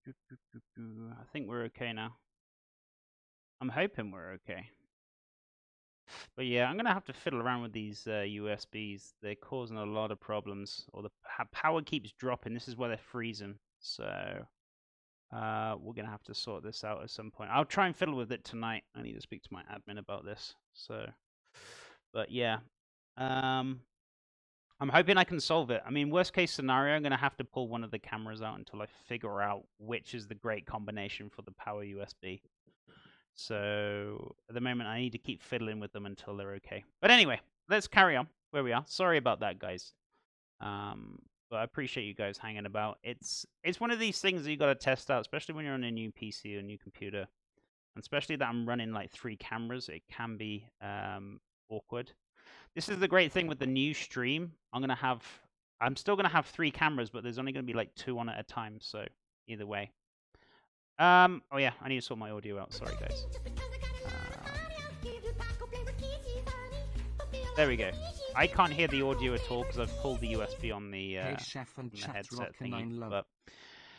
I think we're okay now. I'm hoping we're okay. But yeah, I'm gonna have to fiddle around with these USBs. They're causing a lot of problems, or the power keeps dropping. This is why they're freezing. So we're gonna have to sort this out at some point. I'll try and fiddle with it tonight. I need to speak to my admin about this. So, but yeah, I'm hoping I can solve it. I mean, worst case scenario, I'm gonna have to pull one of the cameras out until I figure out which is the great combination for the power USB. So at the moment, I need to keep fiddling with them until they're okay. But anyway, let's carry on where we are. Sorry about that, guys. But I appreciate you guys hanging about. It's one of these things that you got to test out, especially when you're on a new PC or a new computer, and especially that I'm running like 3 cameras. It can be awkward. This is the great thing with the new stream. I'm still gonna have 3 cameras, but there's only gonna be like 2 on at a time. So either way. Oh yeah, I need to sort my audio out. Sorry, guys. There we go. I can't hear the audio at all because I've pulled the USB on the, Chef and the headset thingy. But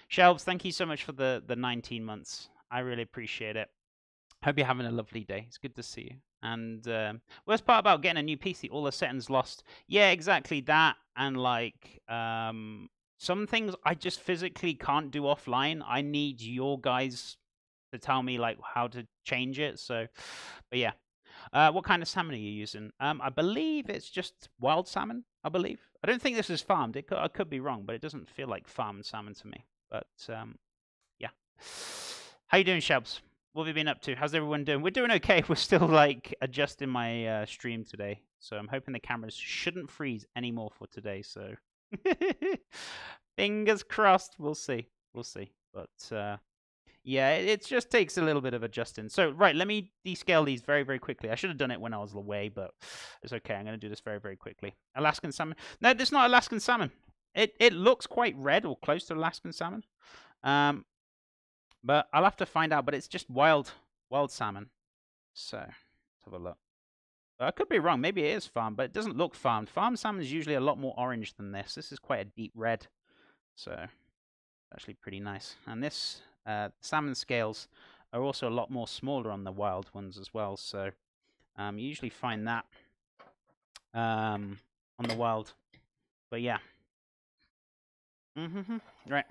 Shelves, thank you so much for the 19 months. I really appreciate it. Hope you're having a lovely day. It's good to see you. And worst part about getting a new PC, all the settings lost. Yeah, exactly that. And like some things I just physically can't do offline. I need your guys to tell me like how to change it. So, but yeah. What kind of salmon are you using? I believe it's just wild salmon. I believe. I don't think this is farmed. I could be wrong, but it doesn't feel like farmed salmon to me. But yeah. How you doing, Shelbs? What have you been up to? How's everyone doing? We're doing okay. We're still like adjusting my stream today, so I'm hoping the cameras shouldn't freeze anymore for today. So fingers crossed. We'll see. We'll see. But yeah, it just takes a little bit of adjusting. So, right, let me descale these very, very quickly. I should have done it when I was away, but it's okay. I'm going to do this very, very quickly. Alaskan salmon. No, this is not Alaskan salmon. It looks quite red or close to Alaskan salmon. But I'll have to find out. But it's just wild salmon. So, let's have a look. I could be wrong. Maybe it is farmed, but it doesn't look farmed. Farmed salmon is usually a lot more orange than this. This is quite a deep red. So, actually pretty nice. And this salmon scales are also a lot more smaller on the wild ones as well. So you usually find that on the wild. But yeah. Right.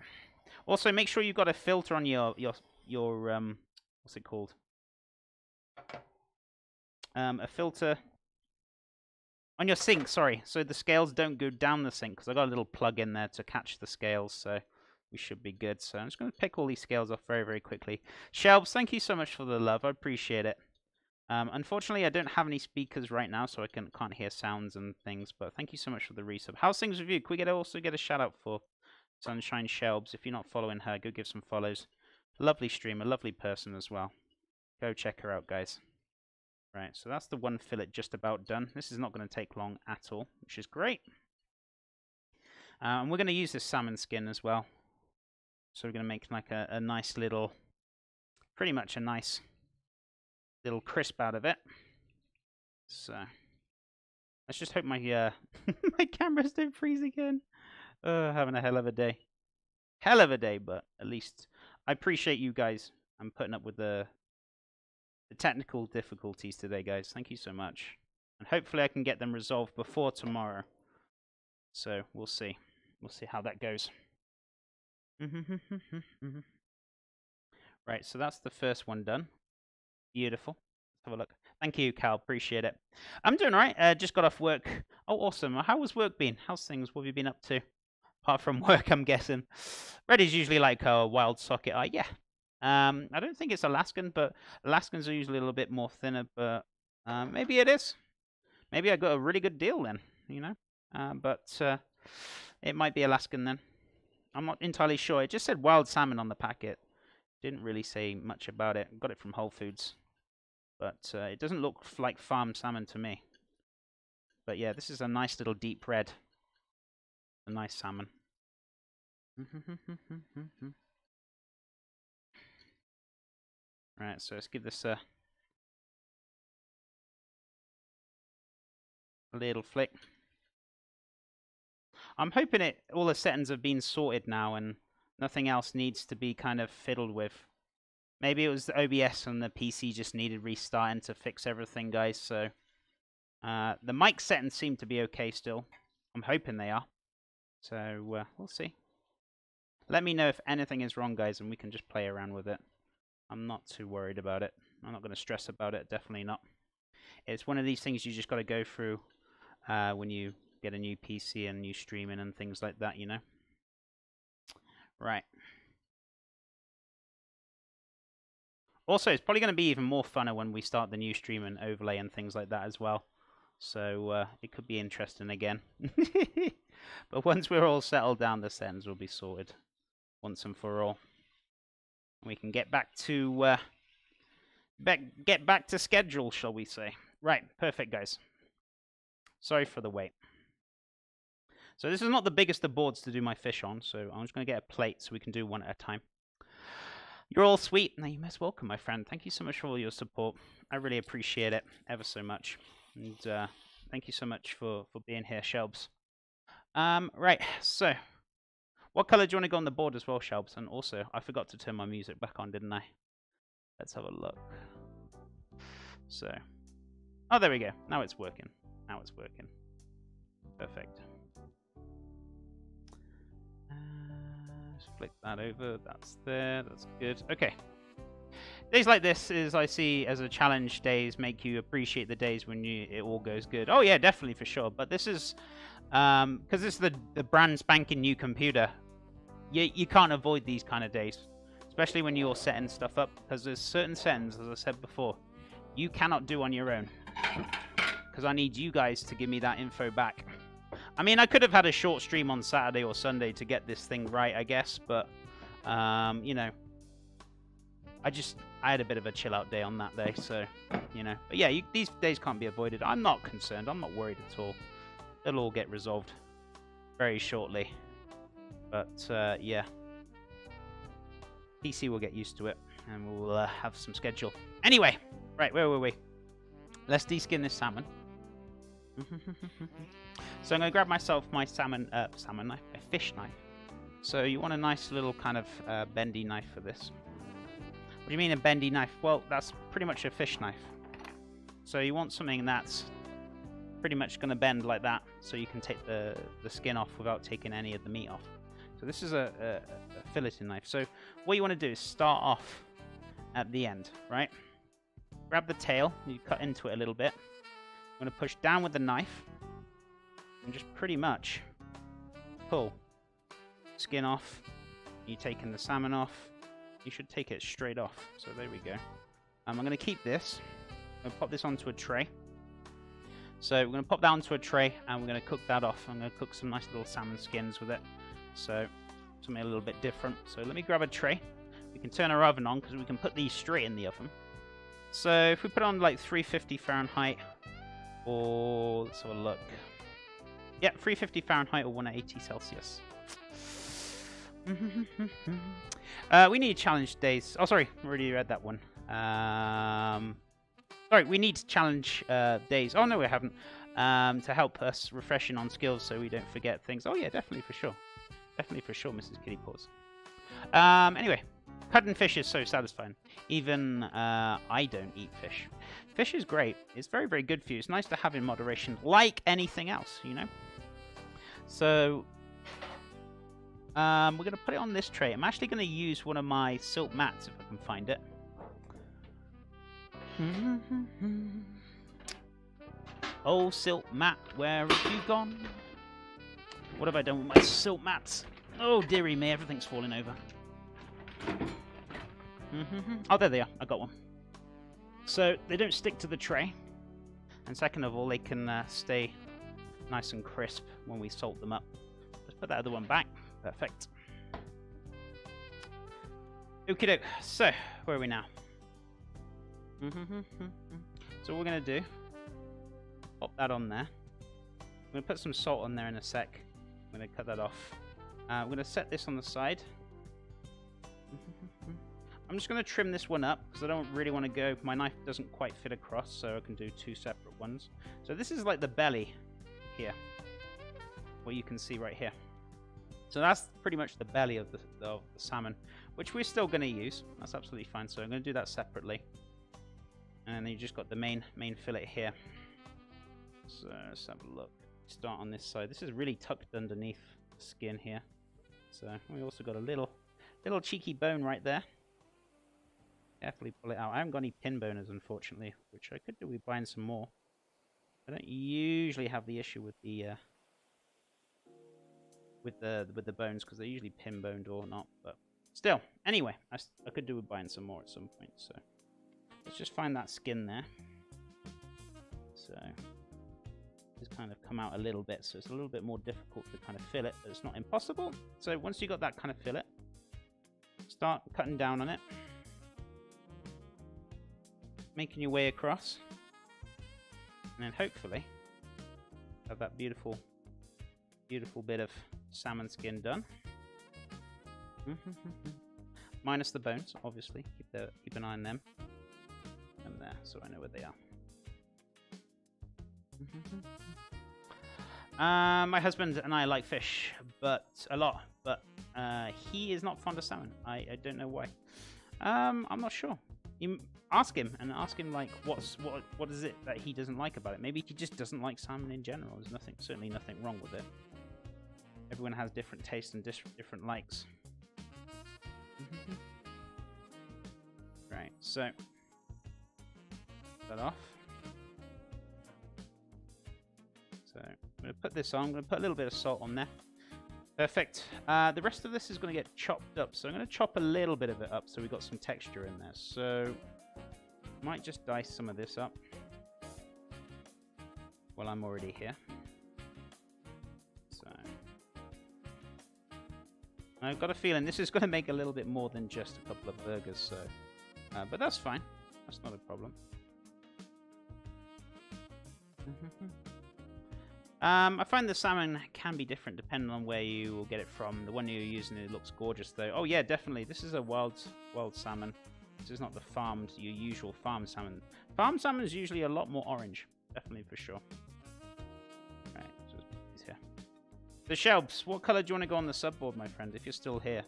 Also, make sure you've got a filter on your what's it called? A filter on your sink. Sorry, so the scales don't go down the sink because I got a little plug in there to catch the scales. So we should be good. So I'm just going to pick all these scales off very, very quickly. Shelbs, thank you so much for the love. I appreciate it. Unfortunately, I don't have any speakers right now, so I can't hear sounds and things. But thank you so much for the resub. How's things with you? Can we also get a shout out for Sunshine Shelbs? If you're not following her, go give some follows. Lovely streamer, lovely person as well. Go check her out, guys. Right, so that's the one fillet just about done. This is not going to take long at all, which is great. And we're going to use this salmon skin as well. So we're going to make like a nice little, pretty much a nice little crisp out of it. So let's just hope my my cameras don't freeze again. Having a hell of a day. Hell of a day, but at least I appreciate you guys. I'm putting up with the technical difficulties today, guys. Thank you so much. And hopefully I can get them resolved before tomorrow. So we'll see. We'll see how that goes. Right, so that's the first one done. Beautiful. Let's have a look. Thank you, Cal. Appreciate it. I'm doing all right. Just got off work. Oh, awesome. How was work been? How's things? What have you been up to? Apart from work, I'm guessing. Red is usually like a wild socket eye. Yeah. I don't think it's Alaskan, but Alaskans are usually a little bit more thinner, but maybe it is. Maybe I got a really good deal then, you know? But it might be Alaskan then. I'm not entirely sure. It just said wild salmon on the packet. Didn't really say much about it. Got it from Whole Foods. But it doesn't look like farmed salmon to me. But yeah, this is a nice little deep red. A nice salmon. Right, so let's give this a little flick. I'm hoping all the settings have been sorted now, and Nothing else needs to be kind of fiddled with. Maybe it was the OBS on the PC just needed restarting to fix everything, guys. So the mic settings seem to be okay still. I'm hoping they are. So we'll see. Let me know if anything is wrong, guys, and we can just play around with it. I'm not too worried about it. I'm not going to stress about it. Definitely not. It's one of these things you just got to go through when you get a new PC and new streaming and things like that, you know. Right. Also, it's probably going to be even more funner when we start the new stream and overlay and things like that as well. So it could be interesting again. But once we're all settled down, the settings will be sorted once and for all. We can get back to schedule, shall we say? Right, perfect, guys. Sorry for the wait. So this is not the biggest of boards to do my fish on, so I'm just going to get a plate so we can do one at a time. You're all sweet. Now, you're most welcome, my friend. Thank you so much for all your support. I really appreciate it ever so much. And thank you so much for being here, Shelbs. Right, so what color do you want to go on the board as well, Shelbs? And also, I forgot to turn my music back on, didn't I? Let's have a look. So, oh, there we go. Now it's working. Now it's working. Perfect. Just flick that over. That's there. That's good. Okay. Days like this is I see as a challenge. Days make you appreciate the days when it all goes good. Oh yeah, definitely for sure. But this is because this is the brand spanking new computer. You can't avoid these kind of days, especially when you're setting stuff up. Because there's certain settings, as I said before, you cannot do on your own. Because I need you guys to give me that info back. I mean, I could have had a short stream on Saturday or Sunday to get this thing right, I guess. But you know, I had a bit of a chill out day on that day, so, you know. But yeah, these days can't be avoided. I'm not concerned. I'm not worried at all. It'll all get resolved very shortly. But, yeah. PC will get used to it, and we'll have some schedule. Anyway, right, where were we? Let's deskin this salmon. So I'm going to grab myself my salmon knife, a fish knife. So you want a nice little kind of bendy knife for this. What do you mean a bendy knife? Well, that's pretty much a fish knife. So you want something that's pretty much going to bend like that, so you can take the skin off without taking any of the meat off. So this is a filleting knife. So what you want to do is start off at the end, right? Grab the tail, you cut into it a little bit. I'm going to push down with the knife and just pretty much pull skin off. You're taking the salmon off. You should take it straight off. So there we go. I'm going to keep this. I'm going to pop this onto a tray. So we're going to pop that onto a tray and we're going to cook that off. I'm going to cook some nice little salmon skins with it. So something a little bit different. So let me grab a tray. We can turn our oven on because we can put these straight in the oven. So if we put on like 350 Fahrenheit or let's have a look. Yeah, 350 Fahrenheit or 180 Celsius. We need challenge days. Oh, sorry, I already read that one. Sorry, we need challenge days. Oh, no, we haven't. To help us refreshing on skills so we don't forget things. Oh, yeah, definitely for sure. Definitely for sure, Mrs. Kitty Paws. Anyway, cutting fish is so satisfying. Even I don't eat fish. Fish is great. It's very, very good for you. It's nice to have in moderation, like anything else, you know? So we're going to put it on this tray. I'm actually going to use one of my silk mats if I can find it. Oh, silk mat, where have you gone? What have I done with my silk mats? Oh, dearie me, everything's falling over. Oh, there they are. I got one. So they don't stick to the tray. And second of all, they can stay nice and crisp when we salt them up. Let's put that other one back. Perfect. Okie doke. So, where are we now? So what we're going to do, pop that on there. I'm going to put some salt on there in a sec. I'm going to cut that off. I'm going to set this on the side. I'm just going to trim this one up because I don't really want to go. My knife doesn't quite fit across, so I can do two separate ones. So this is like the belly here, what you can see right here. So that's pretty much the belly of the salmon, which we're still going to use. That's absolutely fine. So I'm going to do that separately. And then you just got the main fillet here. So let's have a look. Start on this side. This is really tucked underneath the skin here. So we also got a little cheeky bone right there. Carefully pull it out. I haven't got any pin boners, unfortunately, which I could do with buying some more. I don't usually have the issue with the bones because they're usually pin boned or not. But still, anyway, I could do with buying some more at some point. So let's just find that skin there. So just kind of come out a little bit, so it's a little bit more difficult to kind of fillet, but it's not impossible. So once you got that kind of fillet, start cutting down on it, making your way across, and then hopefully have that beautiful bit of salmon skin done. Minus the bones, obviously. Keep an eye on them. And there, so I know where they are. My husband and I like fish, but a lot. But he is not fond of salmon. I don't know why. I'm not sure. You ask him like what is it that he doesn't like about it? Maybe he just doesn't like salmon in general. There's certainly nothing wrong with it. Everyone has different tastes and different likes. Right, so that off. So I'm going to put this on. I'm going to put a little bit of salt on there. Perfect. The rest of this is going to get chopped up. So I'm going to chop a little bit of it up so we've got some texture in there. So I might just dice some of this up while I'm already here. So I've got a feeling this is going to make a little bit more than just a couple of burgers. So, but that's fine. That's not a problem. I find the salmon can be different depending on where you will get it from. The one you're using, it looks gorgeous though. Oh yeah, definitely. This is a wild salmon. This is not the your usual farm salmon. Farm salmon is usually a lot more orange. Definitely for sure. Right, so let's put these here. The shelves. What color do you want to go on the subboard, my friend, if you're still here?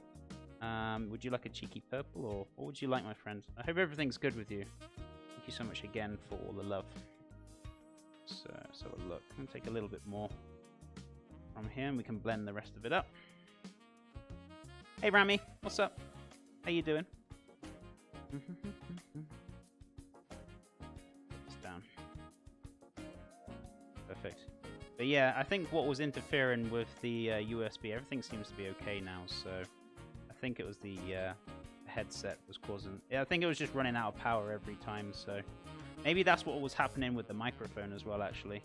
Would you like a cheeky purple, or what would you like, my friend? I hope everything's good with you. Thank you so much again for all the love. So let's have a look. I'm going to take a little bit more from here and we can blend the rest of it up. Hey Rami, what's up? How you doing? It's down. Perfect. But yeah, I think what was interfering with the USB, everything seems to be okay now. So I think it was the headset was causing... Yeah, I think it was just running out of power every time, so... Maybe that's what was happening with the microphone as well, actually.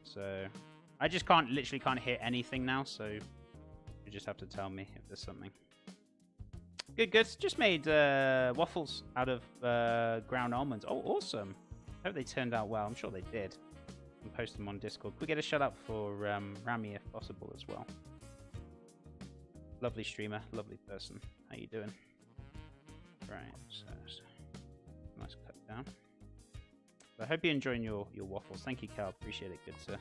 So I just literally can't hear anything now, so you just have to tell me if there's something. Good, good. Just made waffles out of ground almonds. Oh, awesome. Hope they turned out well. I'm sure they did. And post them on Discord. Could we get a shout out for Rami if possible as well? Lovely streamer, lovely person. How you doing? Right, so nice cut down. I hope you're enjoying your waffles. Thank you, Cal. Appreciate it. Good, sir.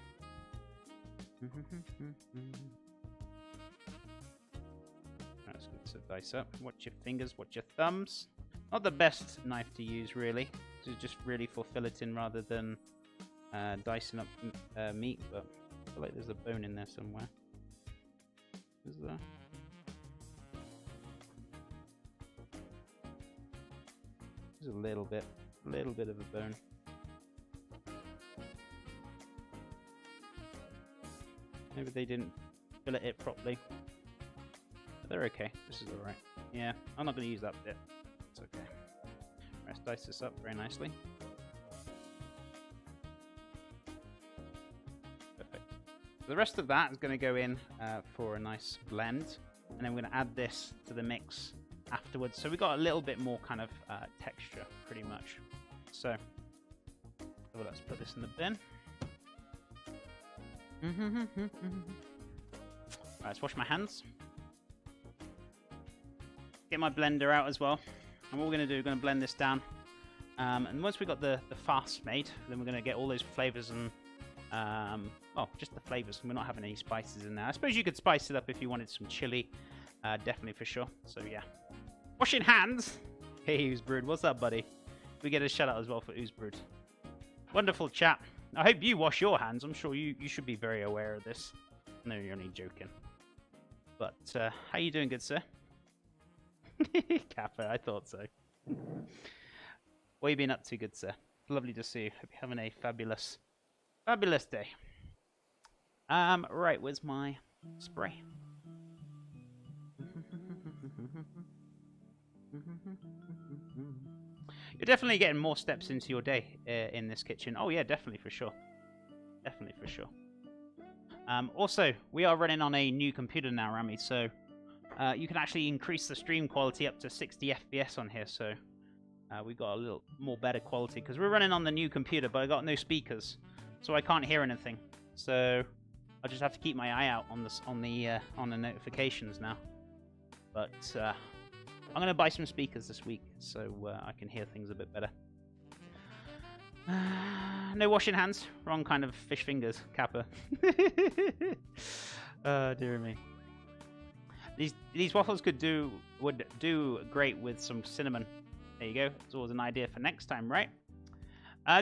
That's good to dice up. Watch your fingers. Watch your thumbs. Not the best knife to use, really. This is just really for filleting rather than dicing up meat. But I feel like there's a bone in there somewhere. Is there? There's a little bit of a bone. Maybe they didn't fillet it properly. But they're okay. This is alright. Yeah, I'm not going to use that bit. It's okay. Let's dice this up very nicely. Perfect. So the rest of that is going to go in for a nice blend. And then we're going to add this to the mix afterwards. So we've got a little bit more kind of texture, pretty much. So let's put this in the bin. Right, let's wash my hands. Get my blender out as well. And what we're going to do, we're going to blend this down. And once we've got the farce made, then we're going to get all those flavors and well, just the flavors. We're not having any spices in there. I suppose you could spice it up if you wanted some chili. Definitely for sure. So yeah. Washing hands. Hey, Oozebrood. What's up, buddy? We get a shout out as well for Oozebrood. Wonderful chat. I hope you wash your hands. I'm sure you should be very aware of this. No, you're only joking. But how you doing, good sir? Kappa, I thought so. What have you been up to, good sir? Lovely to see you. Hope you're having a fabulous, fabulous day. Right, where's my spray? You're definitely getting more steps into your day in this kitchen. Oh yeah, definitely for sure. Definitely for sure. Also, we are running on a new computer now, Rami, so you can actually increase the stream quality up to 60 FPS on here, so we got a little more better quality, because we're running on the new computer, but I got no speakers, so I can't hear anything. So I'll just have to keep my eye out on the notifications now. But I'm going to buy some speakers this week, so I can hear things a bit better. No washing hands. Wrong kind of fish fingers, Kappa. Dear me. These waffles would do great with some cinnamon. There you go. It's always an idea for next time, right?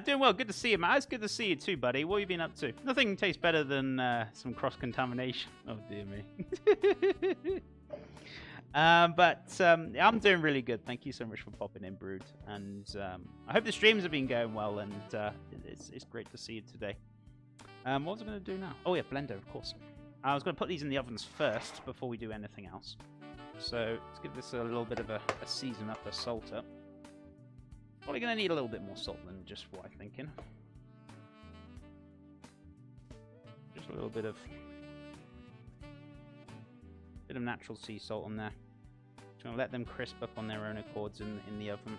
Doing well. Good to see you, Matt. It's good to see you too, buddy. What have you been up to? Nothing tastes better than some cross-contamination. Oh, dear me. I'm doing really good. Thank you so much for popping in, Brood. And I hope the streams have been going well, and it's great to see you today. What was I going to do now? Oh, yeah, blender, of course. I was going to put these in the ovens first before we do anything else. So let's give this a little bit of a season up, a salt up. Probably going to need a little bit more salt than just what I'm thinking. Just a little bit of natural sea salt on there. Just going to let them crisp up on their own accords in the oven.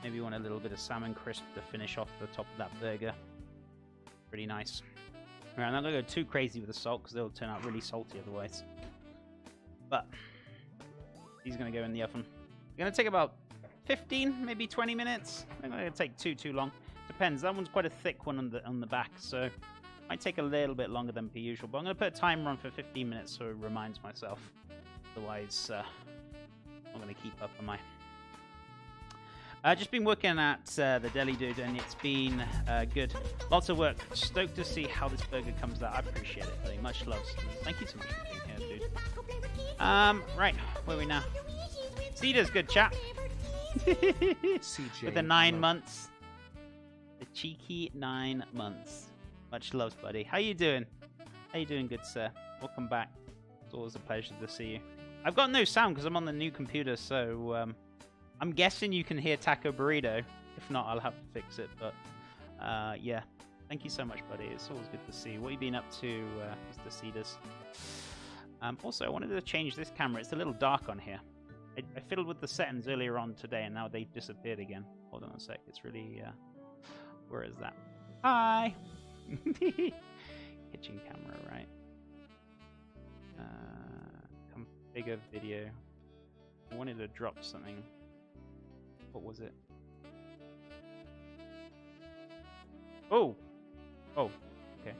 Maybe you want a little bit of salmon crisp to finish off the top of that burger. Pretty nice. Right, I'm not going to go too crazy with the salt because they'll turn out really salty otherwise. But these are going to go in the oven. They're going to take about 15, maybe 20 minutes. They're not going to take too long. Depends. That one's quite a thick one on the back, so might take a little bit longer than per usual. But I'm going to put a timer on for 15 minutes so it reminds myself. Otherwise, I'm not going to keep up, am I? Just been working at the deli, dude, and it's been good. Lots of work. Stoked to see how this burger comes out. I appreciate it, buddy. Much love. Thank you so much for being here, dude. Right, where are we now? Cedar's good, chat. CJ, with the 9 months. The cheeky 9 months. Much love, buddy. How you doing? How you doing, good sir? Welcome back. It's always a pleasure to see you. I've got no sound because I'm on the new computer, so I'm guessing you can hear Taco Burrito. If not, I'll have to fix it. But yeah, thank you so much, buddy. It's always good to see you. What have you been up to, Mr. Cedars? Also, I wanted to change this camera. It's a little dark on here. I fiddled with the settings earlier on today, and now they've disappeared again. Hold on a sec. It's really... where is that? Hi! Kitchen camera, right? Configure video. I wanted to drop something. What was it? Oh! Oh, okay.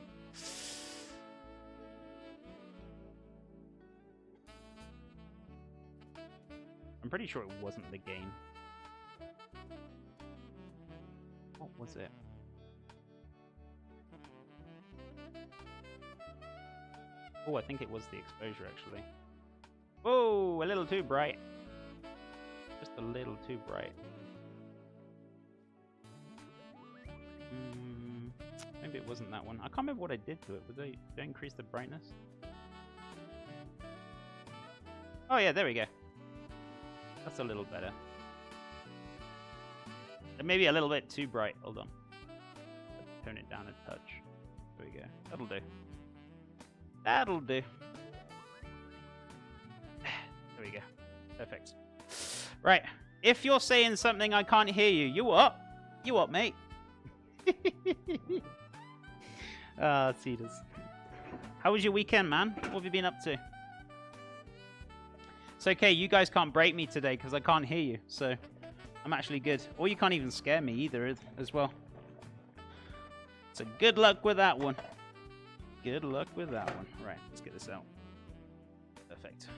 I'm pretty sure it wasn't the game. What was it? Oh, I think it was the exposure, actually. Oh, a little too bright. Just a little too bright. Maybe it wasn't that one. I can't remember what I did to it. Did I increase the brightness? Oh yeah, there we go. That's a little better. Maybe a little bit too bright. Hold on. Let's tone it down a touch. There we go. That'll do. That'll do. There we go. Perfect. Right. If you're saying something, I can't hear you. You what? You what, mate? Ah, Cedars. How was your weekend, man? What have you been up to? It's okay. You guys can't break me today because I can't hear you. So I'm actually good. Or you can't even scare me either as well. So good luck with that one. Good luck with that one. Right, let's get this out. Perfect.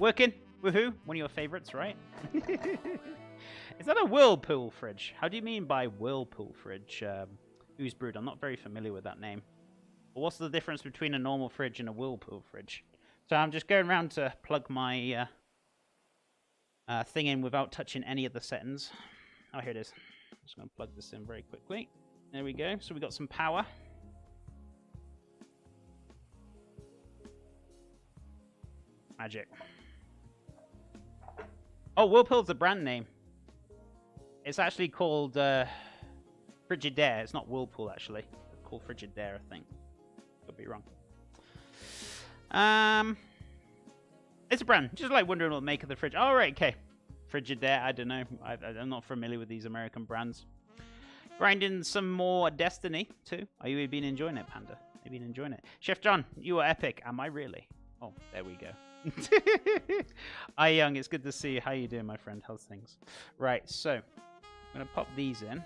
Working. Woohoo. One of your favorites, right? Is that a whirlpool fridge? How do you mean by whirlpool fridge? Who's brewed? I'm not very familiar with that name. But what's the difference between a normal fridge and a whirlpool fridge? So I'm just going around to plug my thing in without touching any of the settings. Oh, here it is. I'm just going to plug this in very quickly. There we go. So we got some power. Magic. Oh, Whirlpool's a brand name. It's actually called Frigidaire. It's not Whirlpool, actually. It's called Frigidaire, I think. Could be wrong. It's a brand. Just like wondering what make of the fridge. Oh, right, okay. Frigidaire, I don't know. I'm not familiar with these American brands. Grinding some more Destiny, too. Are you been enjoying it, Panda? Have you been enjoying it? Chef John, you are epic. Am I really? Oh, there we go. Hi, Young. It's good to see you. How you doing, my friend? How's things? Right, so I'm going to pop these in.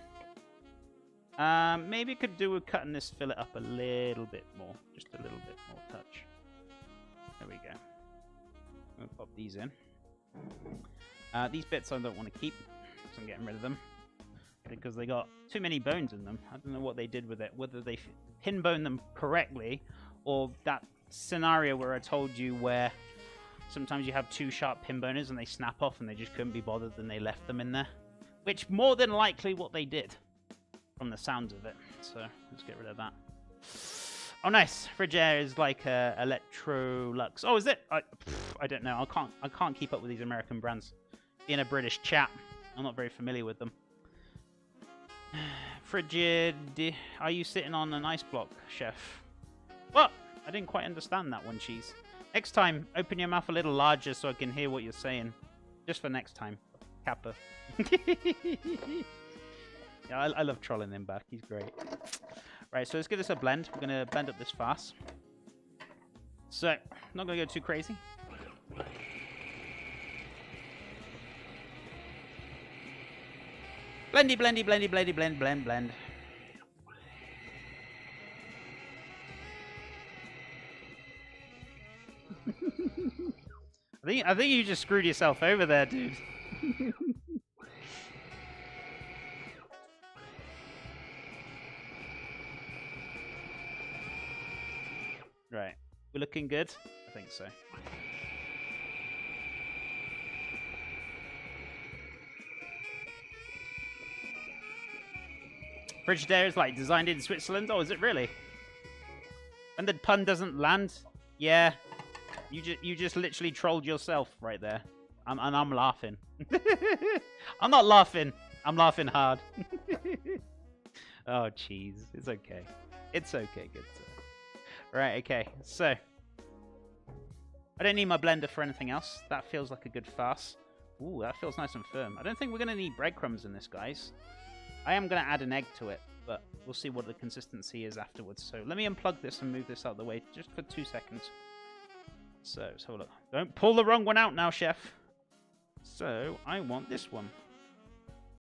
Maybe I could do with cutting this fillet up a little bit more. Just a little bit more touch. There we go. I'm going to pop these in. These bits I don't want to keep, so I'm getting rid of them. Because they got too many bones in them. I don't know what they did with it. Whether they pin bone them correctly, or that scenario where I told you where sometimes you have two sharp pin boners and they snap off and they just couldn't be bothered and they left them in there. Which more than likely what they did. From the sounds of it. So let's get rid of that. Oh, nice. Frigidaire is like Electrolux. Oh, is it? I don't know. I can't keep up with these American brands. Being a British chap, I'm not very familiar with them. Frigid. Are you sitting on an ice block, chef? What? I didn't quite understand that one, Cheese. Next time, open your mouth a little larger so I can hear what you're saying. Just for next time. Kappa. Yeah, I love trolling him back. He's great. Right, so let's give this a blend. We're going to blend up this fast. So, not going to go too crazy. Blendy, blendy, blendy, blendy, blend, blend, blend. I think you just screwed yourself over there, dude. Right. We're looking good? I think so. Frigidaire is like designed in Switzerland? Oh, is it really? And the pun doesn't land? Yeah. You just literally trolled yourself right there. And I'm laughing. I'm not laughing. I'm laughing hard. Oh, jeez. It's okay. It's okay, good sir. Right, okay. So, I don't need my blender for anything else. That feels like a good farce. Ooh, that feels nice and firm. I don't think we're going to need breadcrumbs in this, guys. I am going to add an egg to it, but we'll see what the consistency is afterwards. So, let me unplug this and move this out of the way just for 2 seconds. So, let's have a look. Don't pull the wrong one out now, chef. So, I want this one.